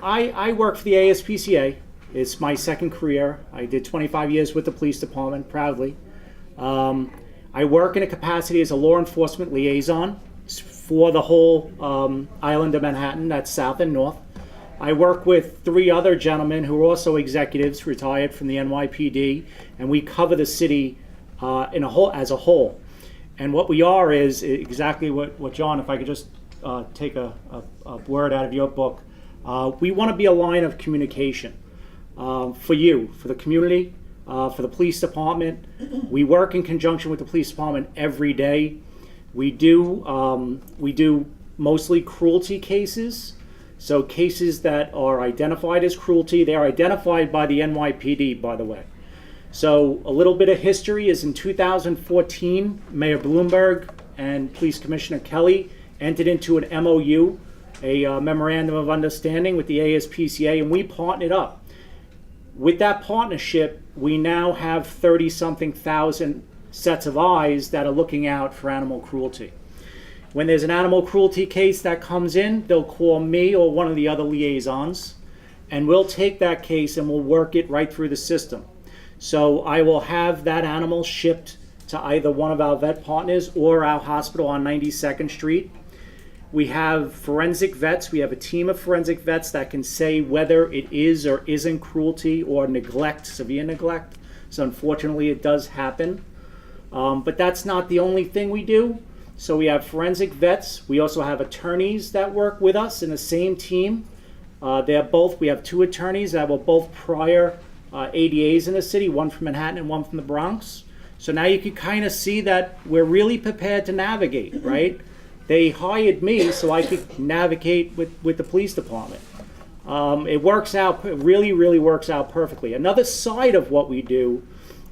I work for the ASPCA. It's my second career. I did 25 years with the police department, proudly. I work in a capacity as a law enforcement liaison for the whole island of Manhattan, that's south and north. I work with 3 other gentlemen who are also executives, retired from the NYPD, and we cover the city as a whole. And what we are is exactly what John, if I could just take a word out of your book, we want to be a line of communication for you, for the community, for the police department. We work in conjunction with the police department every day. We do mostly cruelty cases. So cases that are identified as cruelty, they are identified by the NYPD, by the way. So a little bit of history is in 2014, Mayor Bloomberg and Police Commissioner Kelly entered into an MOU, a memorandum of understanding with the ASPCA, and we partnered up. With that partnership, we now have 30-something thousand sets of eyes that are looking out for animal cruelty. When there's an animal cruelty case that comes in, they'll call me or one of the other liaisons, and we'll take that case and we'll work it right through the system. So I will have that animal shipped to either one of our vet partners or our hospital on 92nd Street. We have forensic vets. We have a team of forensic vets that can say whether it is or isn't cruelty or neglect, severe neglect. So unfortunately, it does happen. But that's not the only thing we do. So we have forensic vets. We also have attorneys that work with us in the same team. We have 2 attorneys that were both prior ADAs in the city, one from Manhattan and one from the Bronx. So now you can kind of see that we're really prepared to navigate, right? They hired me so I could navigate with the police department. It works out, it really works out perfectly. Another side of what we do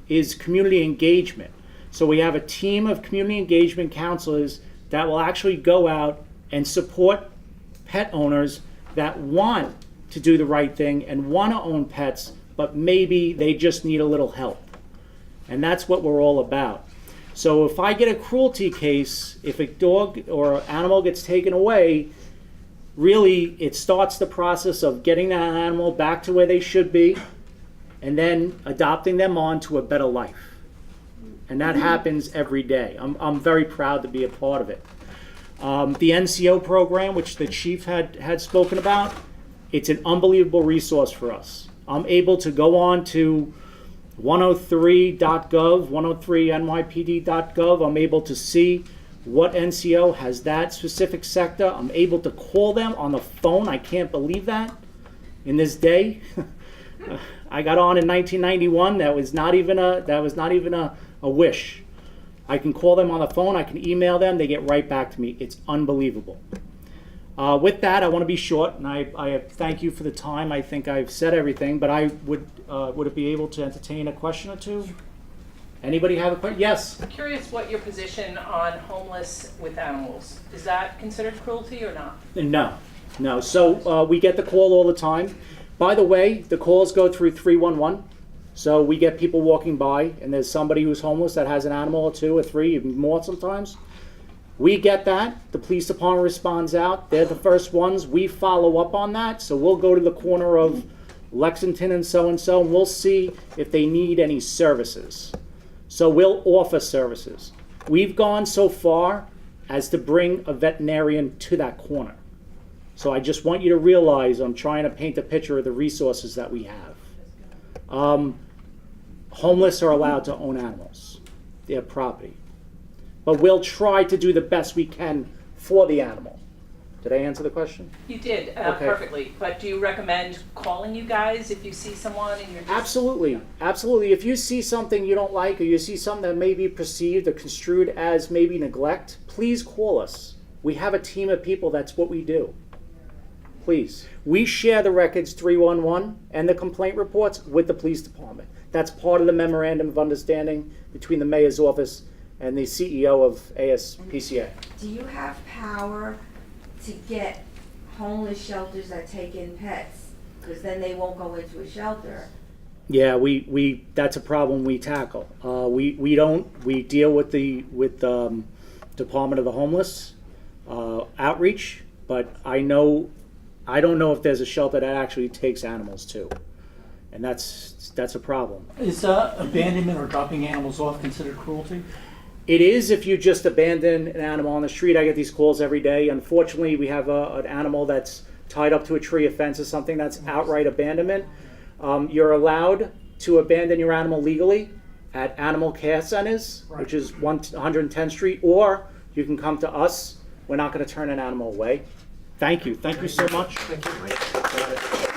is community engagement. So we have a team of community engagement counselors that will actually go out and support pet owners that want to do the right thing and want to own pets, but maybe they just need a little help. And that's what we're all about. So if I get a cruelty case, if a dog or animal gets taken away, really it starts the process of getting that animal back to where they should be and then adopting them onto a better life. And that happens every day. I'm very proud to be a part of it. The NCO program, which the chief had spoken about, it's an unbelievable resource for us. I'm able to go on to 103.gov, 103nypd.gov. I'm able to see what NCO has that specific sector. I'm able to call them on the phone. I can't believe that in this day. I got on in 1991. That was not even a wish. I can call them on the phone. I can email them. They get right back to me. It's unbelievable. With that, I want to be short, and I thank you for the time. I think I've said everything, but I would it be able to entertain a question or two? Anybody have a question? Yes? I'm curious what your position on homeless with animals. Is that considered cruelty or not? No. So we get the call all the time. By the way, the calls go through 311. So we get people walking by, and there's somebody who's homeless that has an animal or 2 or 3, even more sometimes. We get that. The police department responds out. They're the first ones. We follow up on that. So we'll go to the corner of Lexington and so, and we'll see if they need any services. So we'll offer services. We've gone so far as to bring a veterinarian to that corner. So I just want you to realize I'm trying to paint a picture of the resources that we have. Homeless are allowed to own animals, their property. But we'll try to do the best we can for the animal. Did I answer the question? You did, Okay. perfectly. But do you recommend calling you guys if you see someone and you're just... Absolutely. If you see something you don't like, or you see something that may be perceived or construed as maybe neglect, please call us. We have a team of people. That's what we do. Please. We share the records 311 and the complaint reports with the police department. That's part of the memorandum of understanding between the mayor's office and the CEO of ASPCA. Do you have power to get homeless shelters that take in pets? Because then they won't go into a shelter. Yeah, we that's a problem we tackle. We deal with the Department of the Homeless outreach, but I know I don't know if there's a shelter that actually takes animals too, and that's a problem. Is abandonment or dropping animals off considered cruelty? It is if you just abandon an animal on the street. I get these calls every day. Unfortunately, we have an animal that's tied up to a tree, a fence, or something. That's outright abandonment. You're allowed to abandon your animal legally at animal care centers, which is 110th Street, or you can come to us. We're not going to turn an animal away. Thank you. Thank you so much. Thank you.